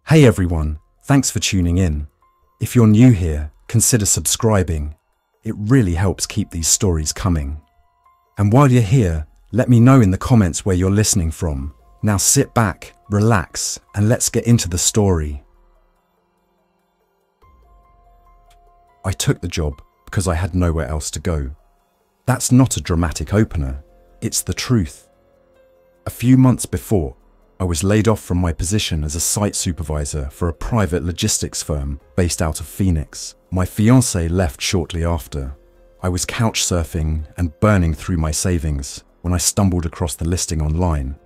Hey everyone, thanks for tuning in. If you're new here, consider subscribing. It really helps keep these stories coming. And while you're here, let me know in the comments where you're listening from. Now sit back, relax, and let's get into the story. I took the job because I had nowhere else to go. That's not a dramatic opener, it's the truth. A few months before, I was laid off from my position as a site supervisor for a private logistics firm based out of Phoenix. My fiancée left shortly after. I was couch surfing and burning through my savings when I stumbled across the listing online.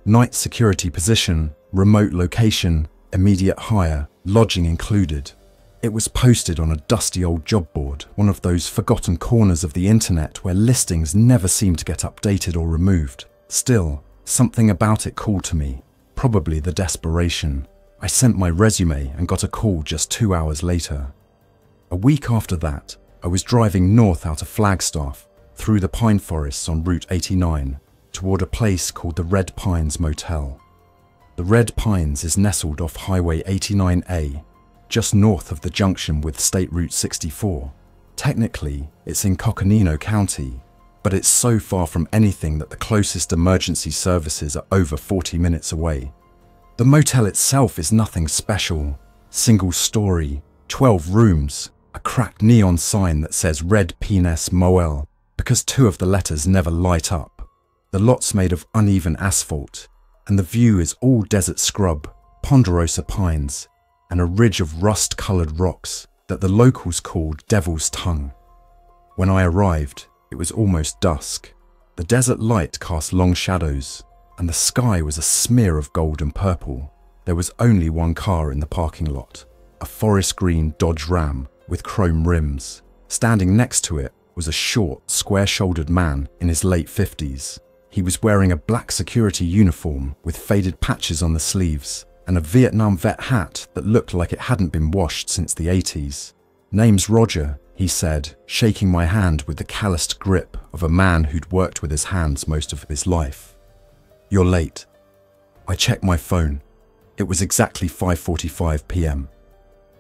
Night security position, remote location, immediate hire, lodging included. It was posted on a dusty old job board, one of those forgotten corners of the internet where listings never seem to get updated or removed. Still, something about it called to me. Probably the desperation. I sent my resume and got a call just 2 hours later. A week after that, I was driving north out of Flagstaff, through the pine forests on Route 89, toward a place called the Red Pines Motel. The Red Pines is nestled off Highway 89A, just north of the junction with State Route 64. Technically, it's in Coconino County, but it's so far from anything that the closest emergency services are over 40 minutes away. The motel itself is nothing special. Single story, 12 rooms, a cracked neon sign that says Red Pines Motel because 2 of the letters never light up. The lot's made of uneven asphalt, and the view is all desert scrub, ponderosa pines, and a ridge of rust-coloured rocks that the locals called Devil's Tongue. When I arrived, it was almost dusk. The desert light cast long shadows, and the sky was a smear of gold and purple. There was only one car in the parking lot, a forest green Dodge Ram with chrome rims. Standing next to it was a short, square-shouldered man in his late 50s. He was wearing a black security uniform with faded patches on the sleeves and a Vietnam vet hat that looked like it hadn't been washed since the 80s. "Name's Roger," he said, shaking my hand with the calloused grip of a man who'd worked with his hands most of his life. "You're late." I checked my phone. It was exactly 5:45 p.m.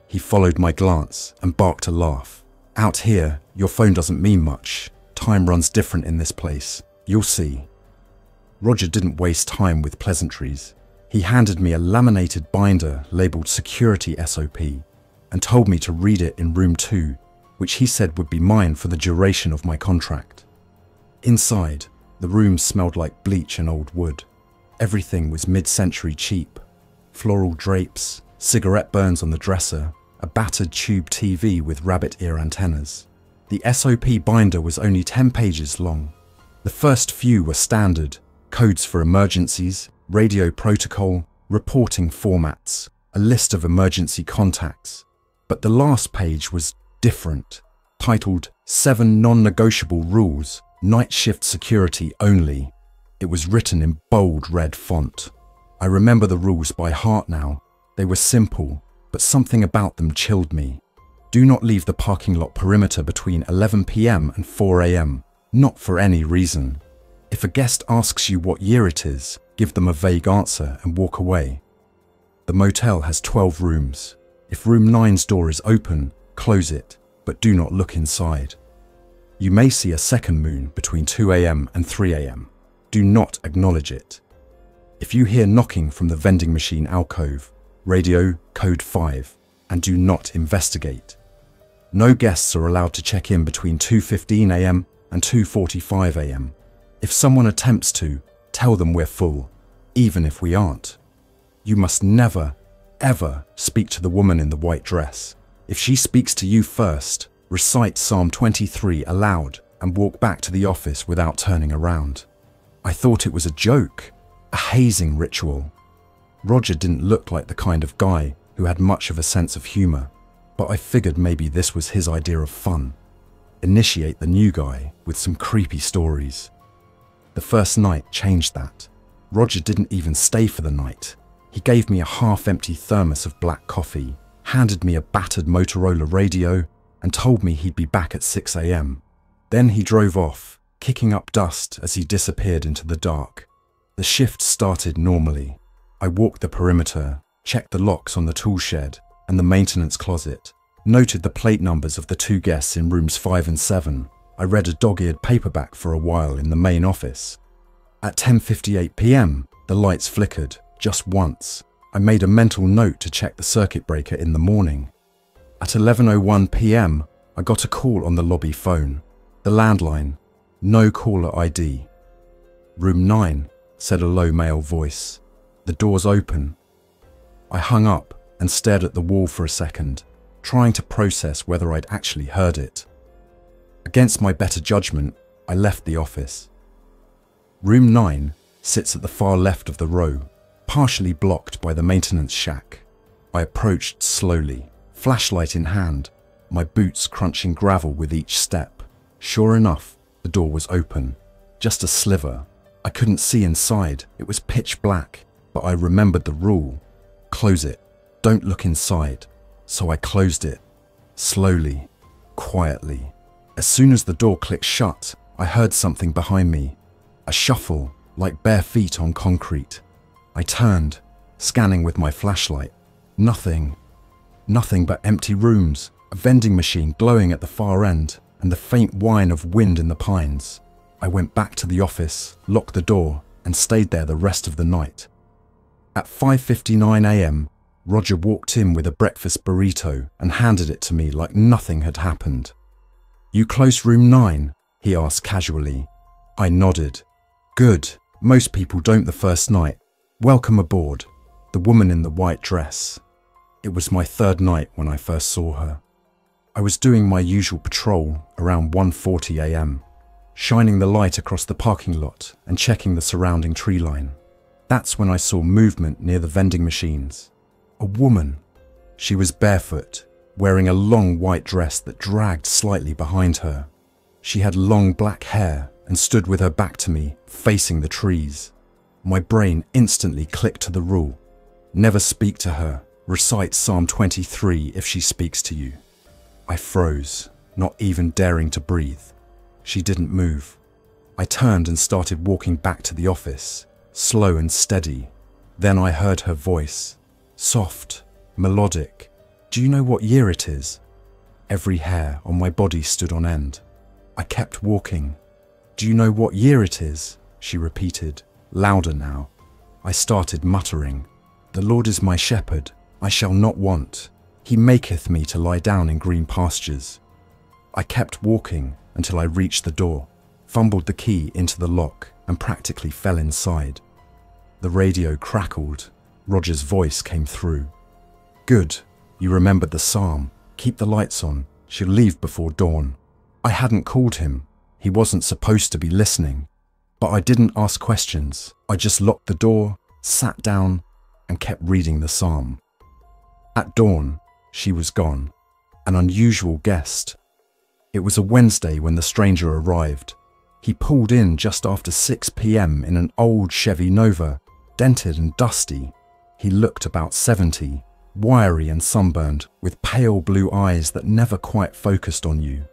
He followed my glance and barked a laugh. "Out here, your phone doesn't mean much. Time runs different in this place. You'll see." Roger didn't waste time with pleasantries. He handed me a laminated binder labelled Security SOP and told me to read it in room 2, which he said would be mine for the duration of my contract. Inside, the room smelled like bleach and old wood. Everything was mid-century cheap. Floral drapes, cigarette burns on the dresser, a battered tube TV with rabbit ear antennas. The SOP binder was only 10 pages long. The first few were standard, codes for emergencies, radio protocol, reporting formats, a list of emergency contacts. But the last page was different, titled 7 Non-Negotiable Rules, Night Shift Security Only. It was written in bold red font. I remember the rules by heart now. They were simple, but something about them chilled me. Do not leave the parking lot perimeter between 11 p.m. and 4 a.m., not for any reason. If a guest asks you what year it is, give them a vague answer and walk away. The motel has 12 rooms. If room 9's door is open, close it, but do not look inside. You may see a second moon between 2 a.m. and 3 a.m. Do not acknowledge it. If you hear knocking from the vending machine alcove, radio code 5, and do not investigate. No guests are allowed to check in between 2:15 a.m. and 2:45 a.m. If someone attempts to, tell them we're full, even if we aren't. You must never, ever speak to the woman in the white dress. If she speaks to you first, recite Psalm 23 aloud and walk back to the office without turning around. I thought it was a joke, a hazing ritual. Roger didn't look like the kind of guy who had much of a sense of humor, but I figured maybe this was his idea of fun. Initiate the new guy with some creepy stories. The first night changed that. Roger didn't even stay for the night. He gave me a half-empty thermos of black coffee, handed me a battered Motorola radio, and told me he'd be back at 6 a.m. Then he drove off, kicking up dust as he disappeared into the dark. The shift started normally. I walked the perimeter, checked the locks on the tool shed and the maintenance closet, noted the plate numbers of the 2 guests in rooms 5 and 7. I read a dog-eared paperback for a while in the main office. At 10:58 p.m, the lights flickered, just once. I made a mental note to check the circuit breaker in the morning. At 11:01 p.m, I got a call on the lobby phone. The landline, no caller ID. "Room 9, said a low male voice. "The door's open." I hung up and stared at the wall for a second, trying to process whether I'd actually heard it. Against my better judgment, I left the office. Room 9 sits at the far left of the row, partially blocked by the maintenance shack. I approached slowly, flashlight in hand, my boots crunching gravel with each step. Sure enough, the door was open, just a sliver. I couldn't see inside, it was pitch black, but I remembered the rule. Close it, don't look inside. So I closed it, slowly, quietly. As soon as the door clicked shut, I heard something behind me. A shuffle, like bare feet on concrete. I turned, scanning with my flashlight. Nothing but empty rooms, a vending machine glowing at the far end, and the faint whine of wind in the pines. I went back to the office, locked the door, and stayed there the rest of the night. At 5:59 a.m, Roger walked in with a breakfast burrito and handed it to me like nothing had happened. "You closed room 9? He asked casually. I nodded. "Good. Most people don't the first night. Welcome aboard." The woman in the white dress. It was my 3rd night when I first saw her. I was doing my usual patrol around 1:40 a.m, shining the light across the parking lot and checking the surrounding tree line. That's when I saw movement near the vending machines. A woman. She was barefoot, wearing a long white dress that dragged slightly behind her. She had long black hair and stood with her back to me, facing the trees. My brain instantly clicked to the rule. Never speak to her. Recite Psalm 23 if she speaks to you. I froze, not even daring to breathe. She didn't move. I turned and started walking back to the office, slow and steady. Then I heard her voice, soft, melodic. "Do you know what year it is?" Every hair on my body stood on end. I kept walking. "Do you know what year it is?" she repeated, louder now. I started muttering, "The Lord is my shepherd, I shall not want. He maketh me to lie down in green pastures." I kept walking until I reached the door, fumbled the key into the lock and practically fell inside. The radio crackled. Roger's voice came through. "Good, you remembered the psalm. Keep the lights on. She'll leave before dawn." I hadn't called him. He wasn't supposed to be listening. But I didn't ask questions. I just locked the door, sat down, and kept reading the psalm. At dawn, she was gone. An unusual guest. It was a Wednesday when the stranger arrived. He pulled in just after 6 p.m. in an old Chevy Nova, dented and dusty. He looked about 70, wiry and sunburned, with pale blue eyes that never quite focused on you.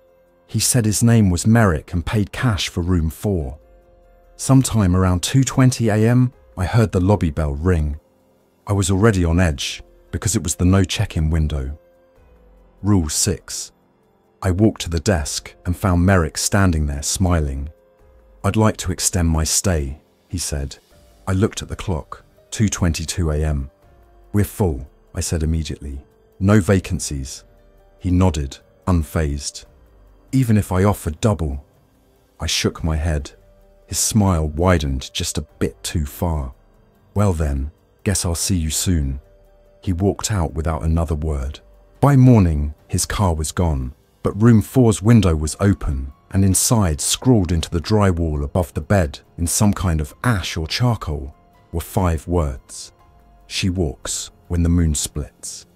He said his name was Merrick and paid cash for room 4. Sometime around 2:20 a.m, I heard the lobby bell ring. I was already on edge because it was the no check-in window. Rule 6. I walked to the desk and found Merrick standing there smiling. "I'd like to extend my stay," he said. I looked at the clock, 2:22 a.m. "We're full," I said immediately. "No vacancies." He nodded, unfazed. "Even if I offered double?" I shook my head. His smile widened just a bit too far. "Well then, guess I'll see you soon." He walked out without another word. By morning, his car was gone, but room 4's window was open, and inside, scrawled into the drywall above the bed in some kind of ash or charcoal, were 5 words. "She walks when the moon splits."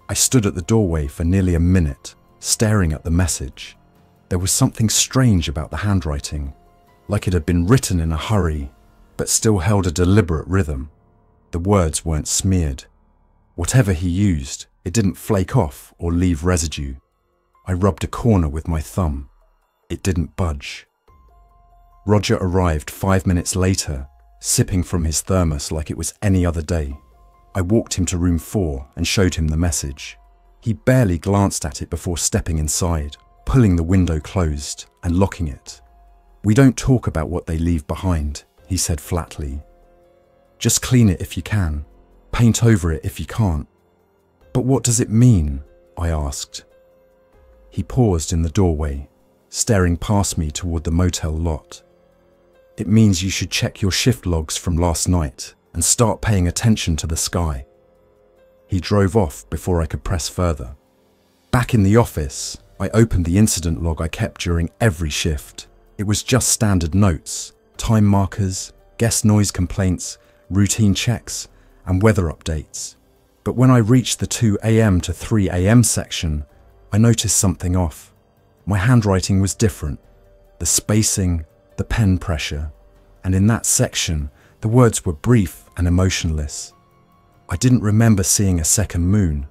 I stood at the doorway for nearly a minute, staring at the message. There was something strange about the handwriting, like it had been written in a hurry, but still held a deliberate rhythm. The words weren't smeared. Whatever he used, it didn't flake off or leave residue. I rubbed a corner with my thumb. It didn't budge. Roger arrived 5 minutes later, sipping from his thermos like it was any other day. I walked him to room 4 and showed him the message. He barely glanced at it before stepping inside, pulling the window closed and locking it. "We don't talk about what they leave behind," he said flatly. "Just clean it if you can. Paint over it if you can't." "But what does it mean?" I asked. He paused in the doorway, staring past me toward the motel lot. "It means you should check your shift logs from last night and start paying attention to the sky." He drove off before I could press further. Back in the office, I opened the incident log I kept during every shift. It was just standard notes, time markers, guest noise complaints, routine checks, and weather updates. But when I reached the 2 a.m. to 3 a.m. section, I noticed something off. My handwriting was different. The spacing, the pen pressure, and in that section, the words were brief and emotionless. I didn't remember seeing a second moon.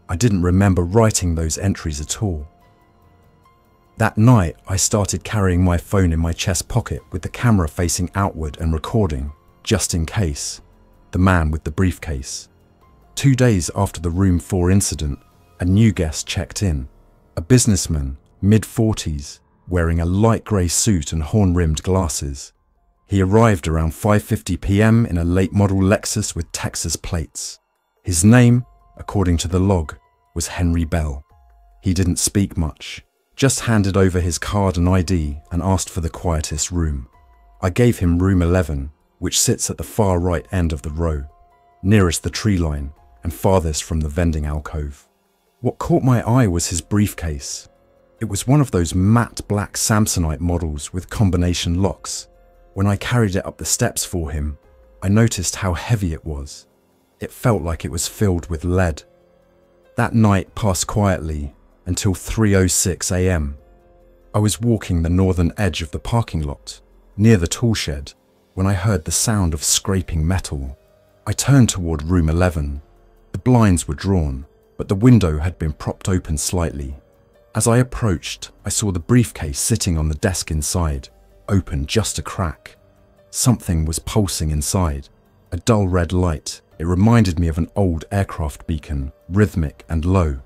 I didn't remember writing those entries at all. That night, I started carrying my phone in my chest pocket with the camera facing outward and recording, just in case. The man with the briefcase. 2 days after the room 4 incident, a new guest checked in. A businessman, mid-40s, wearing a light grey suit and horn-rimmed glasses. He arrived around 5:50 p.m. in a late-model Lexus with Texas plates. His name, according to the log, was Henry Bell. He didn't speak much, just handed over his card and ID and asked for the quietest room. I gave him room 11, which sits at the far right end of the row, nearest the tree line and farthest from the vending alcove. What caught my eye was his briefcase. It was one of those matte black Samsonite models with combination locks. When I carried it up the steps for him, I noticed how heavy it was. It felt like it was filled with lead. That night passed quietly until 3:06 a.m. I was walking the northern edge of the parking lot, near the tool shed, when I heard the sound of scraping metal. I turned toward room 11. The blinds were drawn, but the window had been propped open slightly. As I approached, I saw the briefcase sitting on the desk inside, open just a crack. Something was pulsing inside, a dull red light. It reminded me of an old aircraft beacon, rhythmic and low,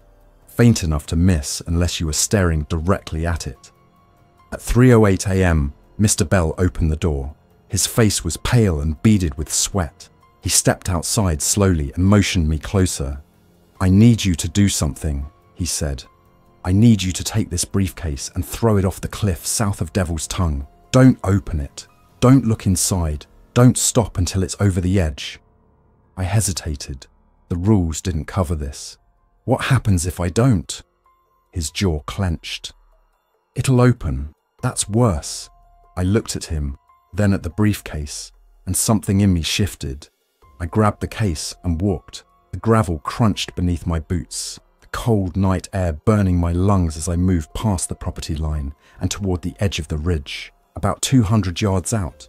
faint enough to miss unless you were staring directly at it. At 3:08 a.m., Mr. Bell opened the door. His face was pale and beaded with sweat. He stepped outside slowly and motioned me closer. "I need you to do something," he said. "I need you to take this briefcase and throw it off the cliff south of Devil's Tongue. Don't open it. Don't look inside. Don't stop until it's over the edge." I hesitated. The rules didn't cover this. What happens if I don't? His jaw clenched. "It'll open. That's worse." I looked at him, then at the briefcase, and something in me shifted. I grabbed the case and walked. The gravel crunched beneath my boots, the cold night air burning my lungs as I moved past the property line and toward the edge of the ridge. About 200 yards out,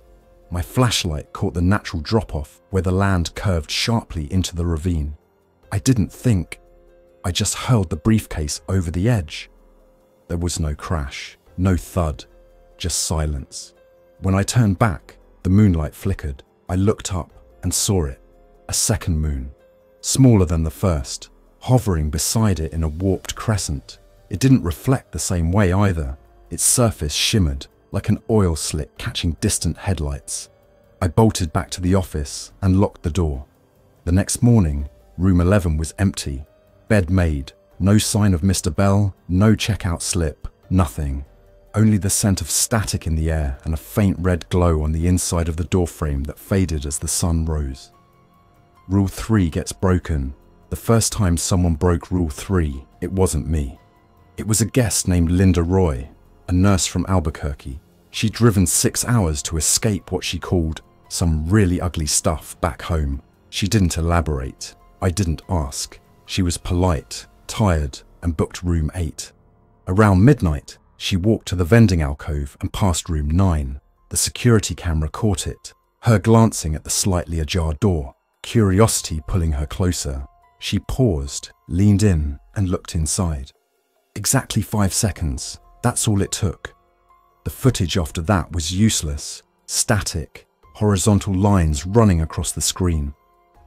my flashlight caught the natural drop-off where the land curved sharply into the ravine. I didn't think. I just hurled the briefcase over the edge. There was no crash, no thud, just silence. When I turned back, the moonlight flickered. I looked up and saw it, a second moon, smaller than the first, hovering beside it in a warped crescent. It didn't reflect the same way either. Its surface shimmered, like an oil slick catching distant headlights. I bolted back to the office and locked the door. The next morning, room 11 was empty. Bed made, no sign of Mr. Bell, no checkout slip, nothing. Only the scent of static in the air and a faint red glow on the inside of the doorframe that faded as the sun rose. Rule 3 gets broken. The first time someone broke Rule 3, it wasn't me. It was a guest named Linda Roy, a nurse from Albuquerque. She'd driven 6 hours to escape what she called some really ugly stuff back home. She didn't elaborate. I didn't ask. She was polite, tired, and booked room 8. Around midnight, she walked to the vending alcove and past room 9. The security camera caught it, her glancing at the slightly ajar door, curiosity pulling her closer. She paused, leaned in, and looked inside. Exactly 5 seconds. That's all it took. The footage after that was useless, static, horizontal lines running across the screen.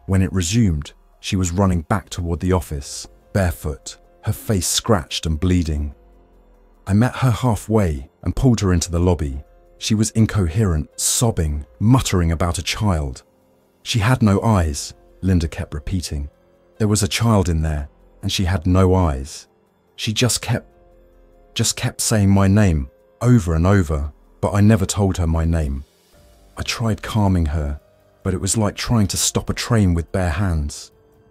When it resumed, She was running back toward the office, barefoot, her face scratched and bleeding. I met her halfway and pulled her into the lobby. She was incoherent, sobbing, muttering about a child. She had no eyes, Linda kept repeating. There was a child in there, and she had no eyes. She just kept saying my name over and over, but I never told her my name. I tried calming her, but it was like trying to stop a train with bare hands.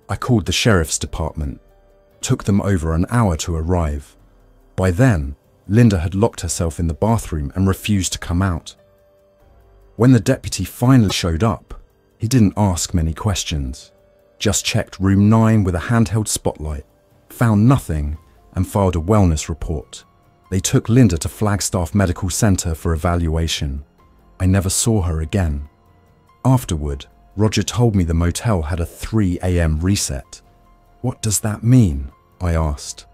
I called the sheriff's department. Took them over an hour to arrive. By then, Linda had locked herself in the bathroom and refused to come out. When the deputy finally showed up, he didn't ask many questions. Just checked room 9 with a handheld spotlight, found nothing, and filed a wellness report. They took Linda to Flagstaff Medical Center for evaluation. I never saw her again. Afterward, Roger told me the motel had a 3 a.m. reset. What does that mean? I asked.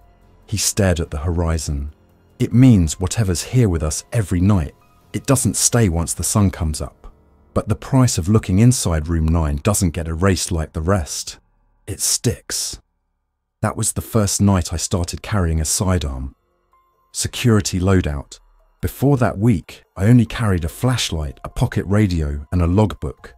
He stared at the horizon. It means whatever's here with us every night. It doesn't stay once the sun comes up. But the price of looking inside room 9 doesn't get erased like the rest. It sticks. That was the first night I started carrying a sidearm. Security loadout. Before that week, I only carried a flashlight, a pocket radio, and a logbook.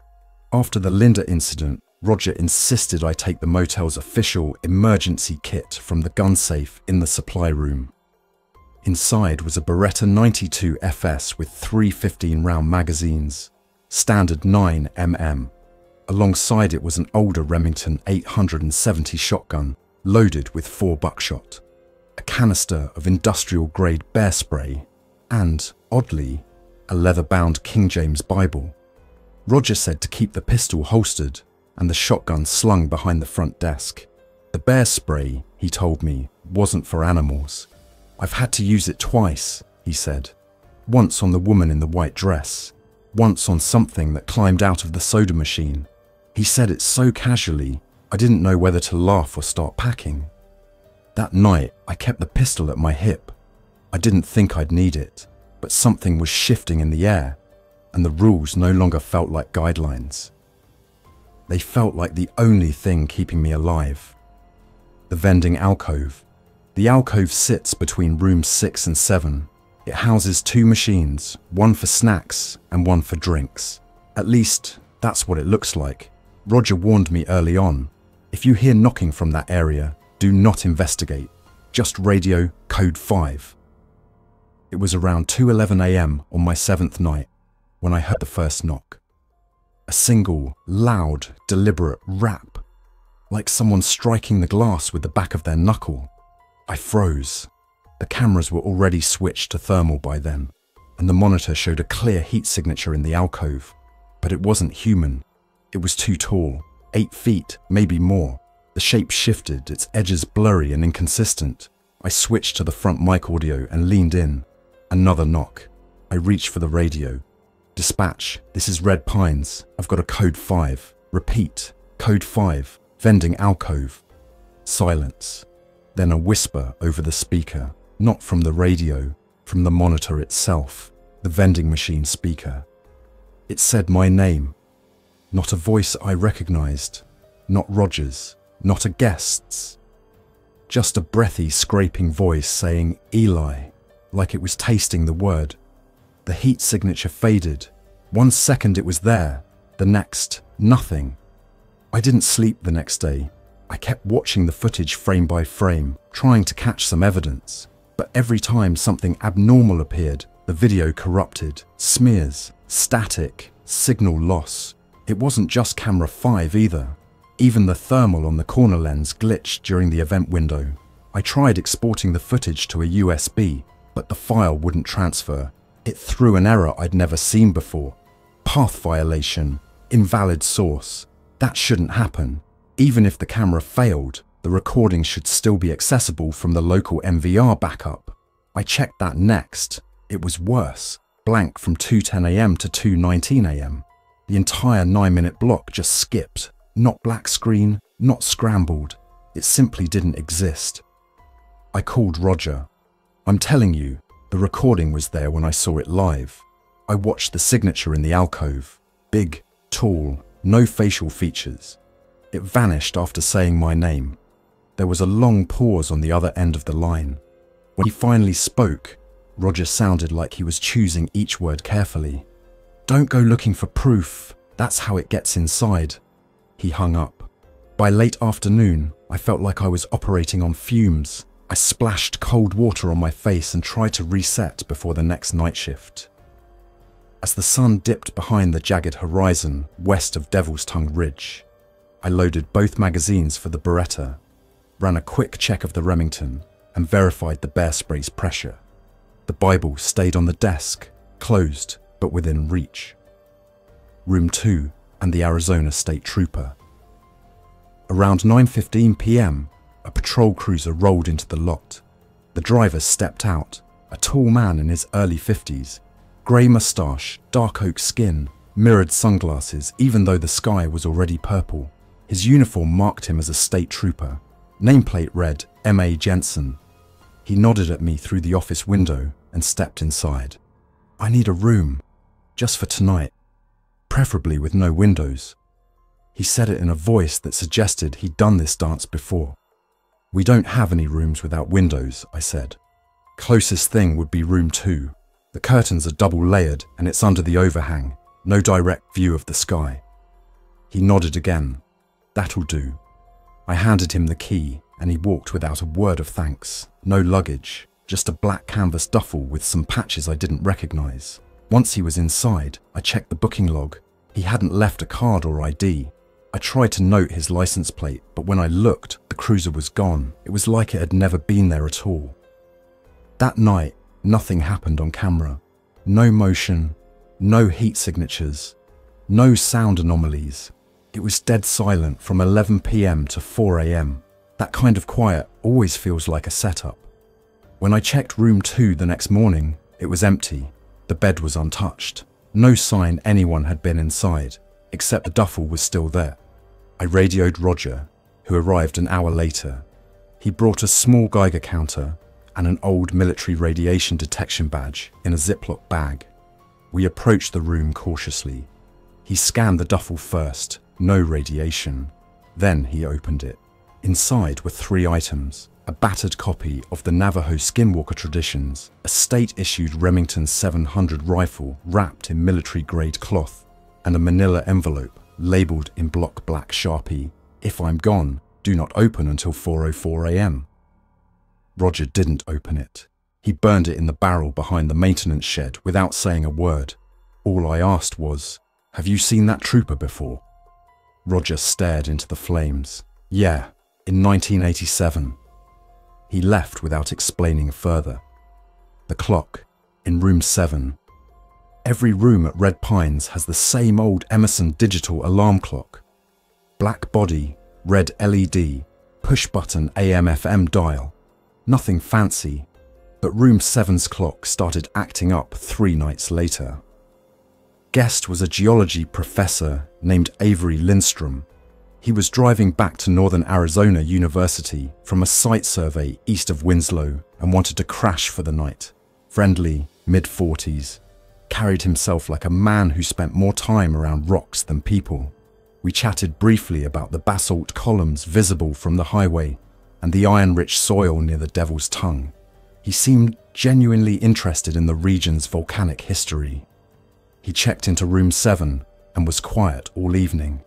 After the Linda incident, Roger insisted I take the motel's official emergency kit from the gun safe in the supply room. Inside was a Beretta 92 FS with 3 15-round magazines, standard 9mm. Alongside it was an older Remington 870 shotgun, loaded with 4 buckshot, a canister of industrial-grade bear spray, and, oddly, a leather-bound King James Bible. Roger said to keep the pistol holstered and the shotgun slung behind the front desk. The bear spray, he told me, wasn't for animals. I've had to use it twice, he said. Once on the woman in the white dress, once on something that climbed out of the soda machine. He said it so casually, I didn't know whether to laugh or start packing. That night, I kept the pistol at my hip. I didn't think I'd need it, but something was shifting in the air, and the rules no longer felt like guidelines. They felt like the only thing keeping me alive. The vending alcove. The alcove sits between rooms 6 and 7. It houses 2 machines, one for snacks and one for drinks. At least, that's what it looks like. Roger warned me early on. If you hear knocking from that area, do not investigate. Just radio code 5. It was around 2:11 a.m. on my 7th night when I heard the first knock. A single, loud, deliberate rap, like someone striking the glass with the back of their knuckle. I froze. The cameras were already switched to thermal by then, and the monitor showed a clear heat signature in the alcove. But it wasn't human. It was too tall, 8 feet, maybe more. The shape shifted, its edges blurry and inconsistent. I switched to the front mic audio and leaned in. Another knock. I reached for the radio. Dispatch, this is Red Pines. I've got a code 5. Repeat, code 5, vending alcove. Silence. Then a whisper over the speaker, not from the radio, from the monitor itself, the vending machine speaker. It said my name. Not a voice I recognized, not Roger's, not a guest's. Just a breathy, scraping voice saying Eli, like it was tasting the word. The heat signature faded. 1 second it was there, the next, nothing. I didn't sleep the next day. I kept watching the footage frame by frame, trying to catch some evidence. But every time something abnormal appeared, the video corrupted, smears, static, signal loss. It wasn't just camera 5 either. Even the thermal on the corner lens glitched during the event window. I tried exporting the footage to a USB, but the file wouldn't transfer. It threw an error I'd never seen before. Path violation, invalid source. That shouldn't happen. Even if the camera failed, the recording should still be accessible from the local MVR backup. I checked that next. It was worse. Blank from 2:10 a.m. to 2:19 a.m. The entire 9-minute block just skipped. Not black screen, not scrambled. It simply didn't exist. I called Roger. I'm telling you, the recording was there when I saw it live. I watched the signature in the alcove. Big, tall, no facial features. It vanished after saying my name. There was a long pause on the other end of the line. When he finally spoke, Roger sounded like he was choosing each word carefully. "Don't go looking for proof. That's how it gets inside." He hung up. By late afternoon, I felt like I was operating on fumes. I splashed cold water on my face and tried to reset before the next night shift. As the sun dipped behind the jagged horizon west of Devil's Tongue Ridge, I loaded both magazines for the Beretta, ran a quick check of the Remington, and verified the bear spray's pressure. The Bible stayed on the desk, closed but within reach. Room 2 and the Arizona State Trooper. Around 9:15 p.m, a patrol cruiser rolled into the lot. The driver stepped out, a tall man in his early 50s, grey moustache, dark oak skin, mirrored sunglasses even though the sky was already purple. His uniform marked him as a state trooper. Nameplate read M.A. Jensen. He nodded at me through the office window and stepped inside. "I need a room, just for tonight, preferably with no windows." He said it in a voice that suggested he'd done this dance before. "We don't have any rooms without windows," I said. "Closest thing would be room 2. The curtains are double layered and it's under the overhang, no direct view of the sky." He nodded again. "That'll do." I handed him the key and he walked without a word of thanks. No luggage, just a black canvas duffel with some patches I didn't recognize. Once he was inside, I checked the booking log. He hadn't left a card or ID. I tried to note his license plate, but when I looked, the cruiser was gone. It was like it had never been there at all. That night, nothing happened on camera. No motion, no heat signatures, no sound anomalies. It was dead silent from 11 p.m. to 4 a.m. That kind of quiet always feels like a setup. When I checked room 2 the next morning, it was empty. The bed was untouched. No sign anyone had been inside, except the duffel was still there. I radioed Roger, who arrived an hour later. He brought a small Geiger counter and an old military radiation detection badge in a Ziploc bag. We approached the room cautiously. He scanned the duffel first, no radiation. Then he opened it. Inside were 3 items: a battered copy of the Navajo Skinwalker traditions, a state-issued Remington 700 rifle wrapped in military-grade cloth, and a manila envelope labelled in block black Sharpie, "If I'm gone, do not open until 4:04 a.m. Roger didn't open it. He burned it in the barrel behind the maintenance shed without saying a word. All I asked was, "Have you seen that trooper before?" Roger stared into the flames. "Yeah, in 1987. He left without explaining further. The clock, in room 7. Every room at Red Pines has the same old Emerson digital alarm clock. Black body, red LED, push-button AM/FM dial. Nothing fancy, but room 7's clock started acting up 3 nights later. Guest was a geology professor named Avery Lindstrom. He was driving back to Northern Arizona University from a site survey east of Winslow and wanted to crash for the night. Friendly, mid-40s, carried himself like a man who spent more time around rocks than people. We chatted briefly about the basalt columns visible from the highway and the iron-rich soil near the Devil's Tongue. He seemed genuinely interested in the region's volcanic history. He checked into room 7 and was quiet all evening.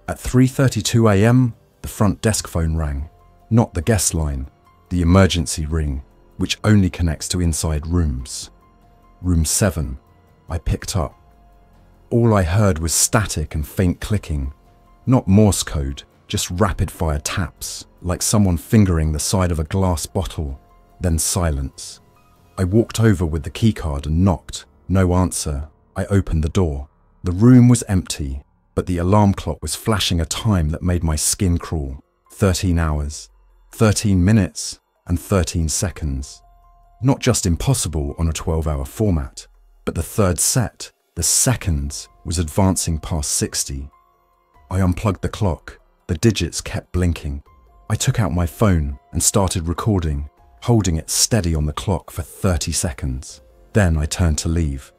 At 3:32 a.m, the front desk phone rang. Not the guest line, the emergency ring, which only connects to inside rooms. Room 7. I picked up. All I heard was static and faint clicking. Not Morse code, just rapid-fire taps, like someone fingering the side of a glass bottle. Then silence. I walked over with the keycard and knocked. No answer. I opened the door. The room was empty, but the alarm clock was flashing a time that made my skin crawl. 13 hours, 13 minutes, and 13 seconds. Not just impossible on a 12-hour format, but the third set, the seconds, was advancing past 60. I unplugged the clock. The digits kept blinking. I took out my phone and started recording, holding it steady on the clock for 30 seconds. Then I turned to leave.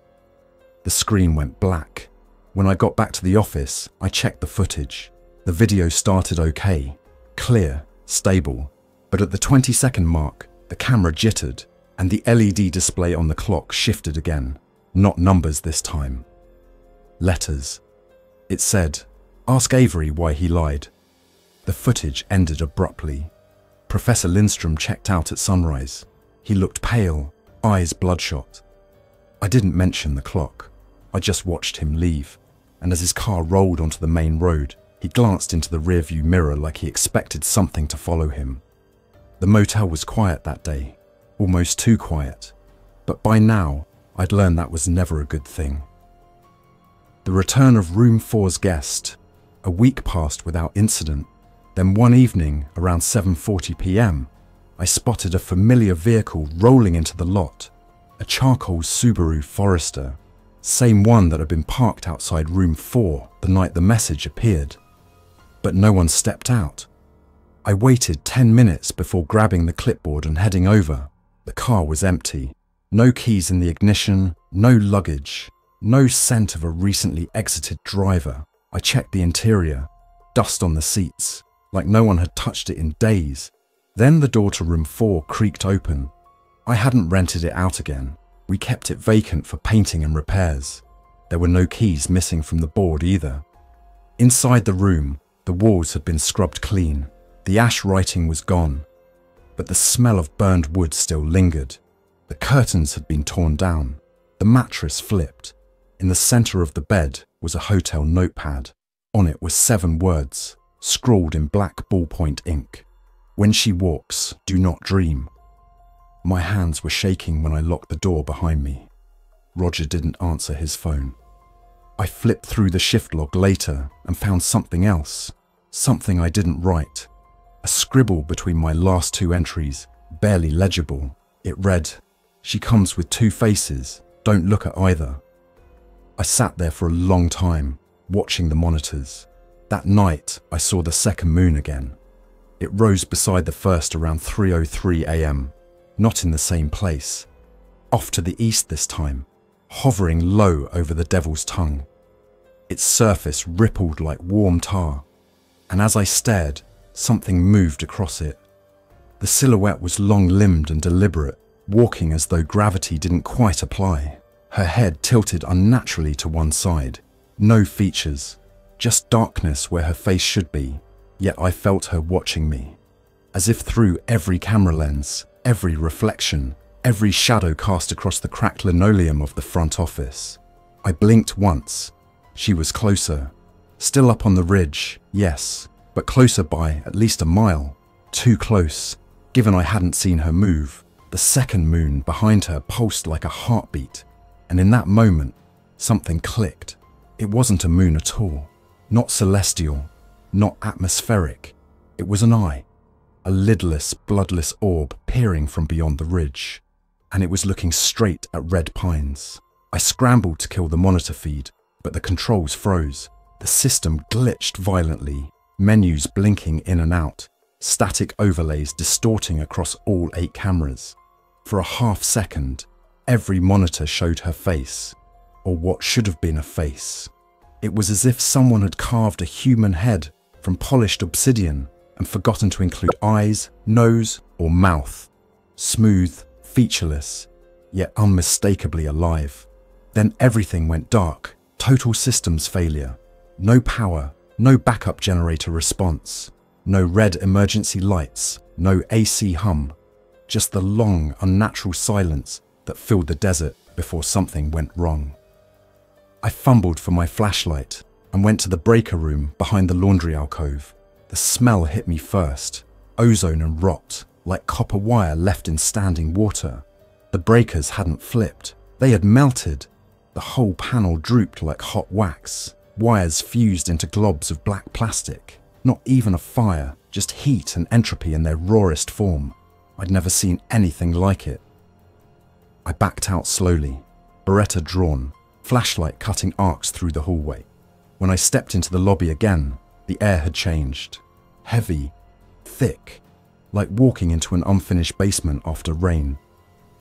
The screen went black. When I got back to the office, I checked the footage. The video started okay, clear, stable, but at the 20-second mark, the camera jittered and the LED display on the clock shifted again. Not numbers this time. Letters. It said, "Ask Avery why he lied." The footage ended abruptly. Professor Lindstrom checked out at sunrise. He looked pale, eyes bloodshot. I didn't mention the clock. I just watched him leave, and as his car rolled onto the main road, he glanced into the rearview mirror like he expected something to follow him. The motel was quiet that day, almost too quiet, but by now, I'd learned that was never a good thing. The return of Room 4's guest. A week passed without incident. Then one evening, around 7:40 p.m., I spotted a familiar vehicle rolling into the lot, a charcoal Subaru Forester, same one that had been parked outside Room 4 the night the message appeared. But no one stepped out. I waited 10 minutes before grabbing the clipboard and heading over. The car was empty. No keys in the ignition, no luggage, no scent of a recently exited driver. I checked the interior, dust on the seats, like no one had touched it in days. Then the door to Room 4 creaked open. I hadn't rented it out again. We kept it vacant for painting and repairs. There were no keys missing from the board either. Inside the room, the walls had been scrubbed clean. The ash writing was gone, but the smell of burned wood still lingered. The curtains had been torn down. The mattress flipped. In the center of the bed was a hotel notepad. On it were 7 words, scrawled in black ballpoint ink. "When she walks, do not dream." My hands were shaking when I locked the door behind me. Roger didn't answer his phone. I flipped through the shift log later and found something else, something I didn't write. A scribble between my last 2 entries, barely legible. It read, "She comes with 2 faces, don't look at either." I sat there for a long time, watching the monitors. That night, I saw the second moon again. It rose beside the first around 3:03 a.m., not in the same place. Off to the east this time, hovering low over the Devil's Tongue. Its surface rippled like warm tar, and as I stared, something moved across it. The silhouette was long-limbed and deliberate, walking as though gravity didn't quite apply. Her head tilted unnaturally to one side. No features, just darkness where her face should be, yet I felt her watching me. As if through every camera lens, every reflection, every shadow cast across the cracked linoleum of the front office. I blinked once. She was closer. Still up on the ridge, yes, but closer by at least a mile. Too close, given I hadn't seen her move. The second moon behind her pulsed like a heartbeat, and in that moment, something clicked. It wasn't a moon at all, not celestial, not atmospheric. It was an eye, a lidless, bloodless orb peering from beyond the ridge, and it was looking straight at Red Pines. I scrambled to kill the monitor feed, but the controls froze. The system glitched violently, menus blinking in and out, static overlays distorting across all 8 cameras. For a half second, every monitor showed her face, or what should have been a face. It was as if someone had carved a human head from polished obsidian and forgotten to include eyes, nose, or mouth. Smooth, featureless, yet unmistakably alive. Then everything went dark, total systems failure. No power, no backup generator response, no red emergency lights, no AC hum. Just the long, unnatural silence that filled the desert before something went wrong. I fumbled for my flashlight and went to the breaker room behind the laundry alcove. The smell hit me first, ozone and rot, like copper wire left in standing water. The breakers hadn't flipped, they had melted. The whole panel drooped like hot wax, wires fused into globs of black plastic. Not even a fire, just heat and entropy in their rawest form. I'd never seen anything like it. I backed out slowly, Beretta drawn, flashlight cutting arcs through the hallway. When I stepped into the lobby again, the air had changed. Heavy, thick, like walking into an unfinished basement after rain.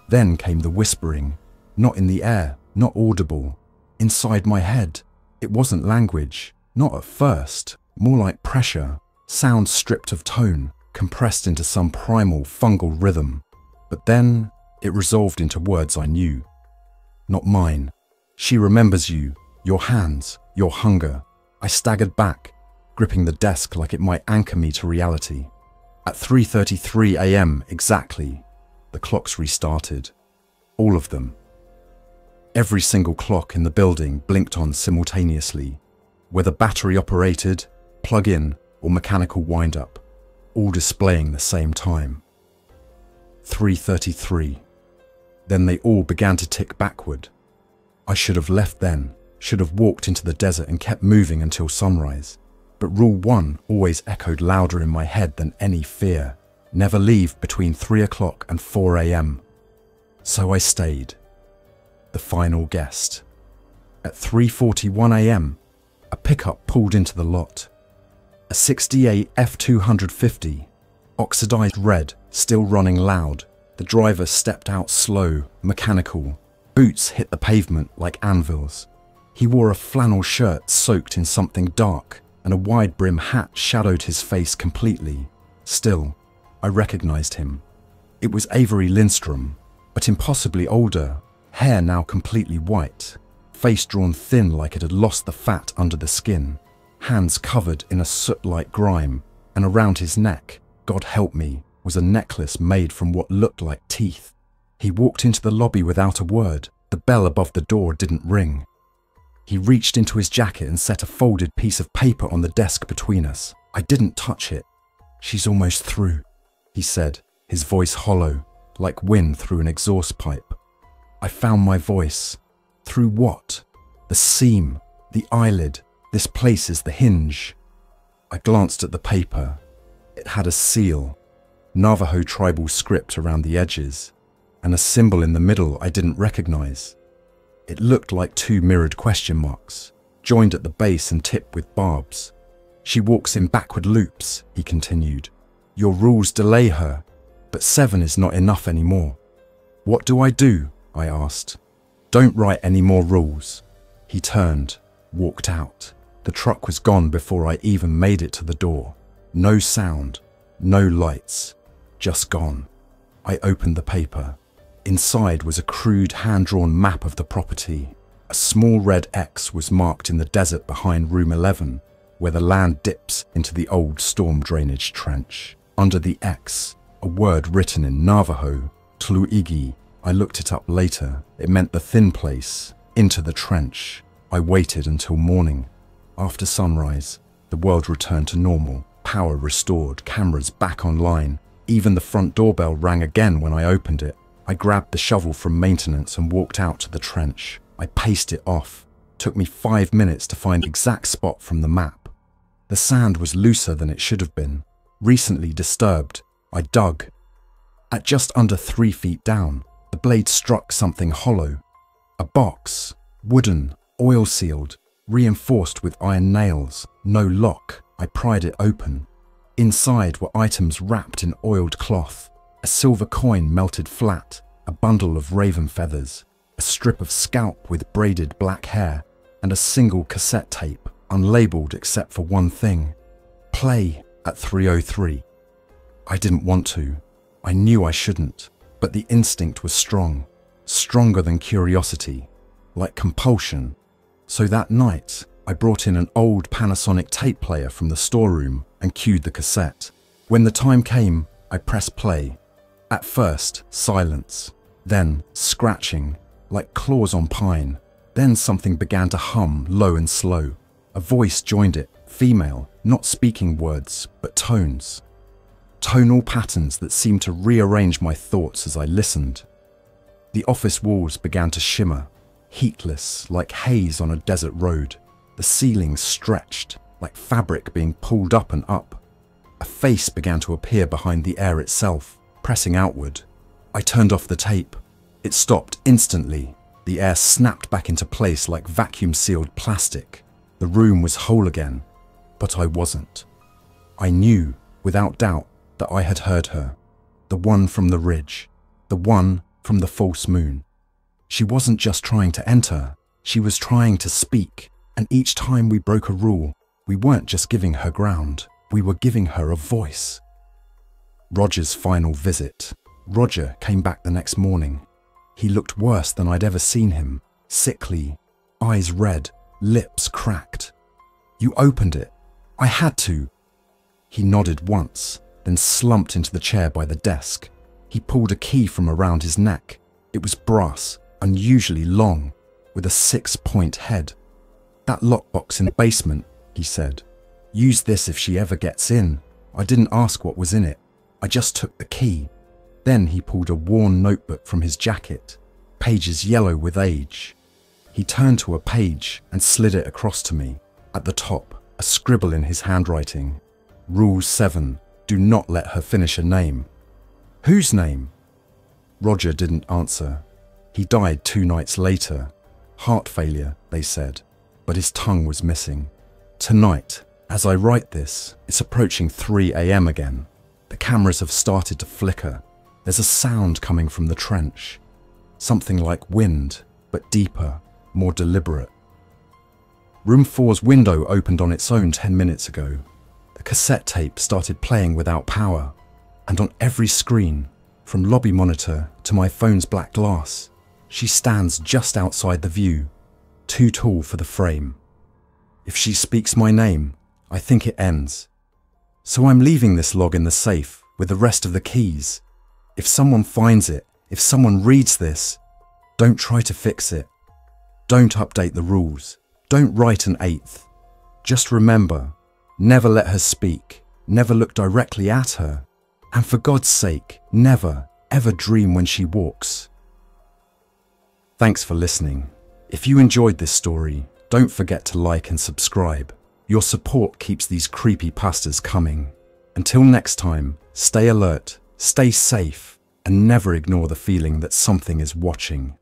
Then came the whispering, not in the air, not audible, inside my head. It wasn't language, not at first, more like pressure, sound stripped of tone, compressed into some primal fungal rhythm. But then it resolved into words I knew. Not mine. She remembers you, your hands, your hunger. I staggered back, gripping the desk like it might anchor me to reality. At 3:33 a.m. exactly, the clocks restarted. All of them. Every single clock in the building blinked on simultaneously, whether battery operated, plug-in, or mechanical wind-up, all displaying the same time. 3:33. Then they all began to tick backward. I should have left then, should have walked into the desert and kept moving until sunrise. But rule 1 always echoed louder in my head than any fear. Never leave between 3 o'clock and 4 a.m. So I stayed. The final guest. At 3:41 a.m., a pickup pulled into the lot. A 68 F250, oxidized red, still running loud. The driver stepped out slow, mechanical. Boots hit the pavement like anvils. He wore a flannel shirt soaked in something dark, and a wide-brim hat shadowed his face completely. Still, I recognized him. It was Avery Lindstrom, but impossibly older, hair now completely white, face drawn thin like it had lost the fat under the skin, hands covered in a soot-like grime, and around his neck, God help me, was a necklace made from what looked like teeth. He walked into the lobby without a word. The bell above the door didn't ring. He reached into his jacket and set a folded piece of paper on the desk between us. I didn't touch it. "She's almost through," he said, his voice hollow, like wind through an exhaust pipe. I found my voice. Through what? The seam, the eyelid. This place is the hinge. I glanced at the paper. It had a seal, Navajo tribal script around the edges, and a symbol in the middle I didn't recognize. It looked like 2 mirrored question marks, joined at the base and tipped with barbs. "She walks in backward loops," he continued. "Your rules delay her, but 7 is not enough anymore." "What do I do?" I asked. "Don't write any more rules." He turned, walked out. The truck was gone before I even made it to the door. No sound, no lights, just gone. I opened the paper. Inside was a crude hand-drawn map of the property. A small red X was marked in the desert behind room 11, where the land dips into the old storm drainage trench. Under the X, a word written in Navajo, Tluigi. I looked it up later. It meant the thin place, into the trench. I waited until morning. After sunrise, the world returned to normal. Power restored, cameras back online. Even the front doorbell rang again when I opened it. I grabbed the shovel from maintenance and walked out to the trench. I paced it off. Took me 5 minutes to find the exact spot from the map. The sand was looser than it should have been. Recently disturbed. I dug. At just under 3 feet down, the blade struck something hollow. A box, wooden, oil-sealed, reinforced with iron nails. No lock. I pried it open. Inside were items wrapped in oiled cloth. A silver coin melted flat, a bundle of raven feathers, a strip of scalp with braided black hair, and a single cassette tape, unlabeled except for one thing. Play at 3:03. I didn't want to. I knew I shouldn't, but the instinct was strong, stronger than curiosity, like compulsion. So that night, I brought in an old Panasonic tape player from the storeroom and cued the cassette. When the time came, I pressed play. At first, silence, then scratching, like claws on pine. Then something began to hum, low and slow. A voice joined it, female, not speaking words, but tones. Tonal patterns that seemed to rearrange my thoughts as I listened. The office walls began to shimmer, heatless, like haze on a desert road. The ceiling stretched, like fabric being pulled up and up. A face began to appear behind the air itself, pressing outward. I turned off the tape. It stopped instantly. The air snapped back into place like vacuum-sealed plastic. The room was whole again, but I wasn't. I knew, without doubt, that I had heard her. The one from the ridge. The one from the false moon. She wasn't just trying to enter. She was trying to speak. And each time we broke a rule, We weren't just giving her ground, we were giving her a voice. Roger's final visit. Roger came back the next morning. He looked worse than I'd ever seen him, sickly, eyes red, lips cracked. You opened it. I had to. He nodded once, then slumped into the chair by the desk. He pulled a key from around his neck. It was brass, unusually long, with a 6-point head. That lockbox in the basement, he said. Use this if she ever gets in. I didn't ask what was in it. I just took the key. Then he pulled a worn notebook from his jacket, pages yellow with age. He turned to a page and slid it across to me. At the top, a scribble in his handwriting. Rule 7, do not let her finish a name. Whose name? Roger didn't answer. He died 2 nights later. Heart failure, they said, but his tongue was missing. Tonight, as I write this, it's approaching 3 a.m. again. The cameras have started to flicker. There's a sound coming from the trench. Something like wind, but deeper, more deliberate. Room 4's window opened on its own 10 minutes ago. The cassette tape started playing without power, and on every screen, from lobby monitor to my phone's black glass, she stands just outside the view, too tall for the frame. If she speaks my name, I think it ends. So I'm leaving this log in the safe with the rest of the keys. If someone finds it, if someone reads this, don't try to fix it. Don't update the rules. Don't write an 8th. Just remember, never let her speak, never look directly at her, and for God's sake, never, ever dream when she walks. Thanks for listening. If you enjoyed this story, don't forget to like and subscribe. Your support keeps these creepypastas coming. Until next time, stay alert, stay safe, and never ignore the feeling that something is watching.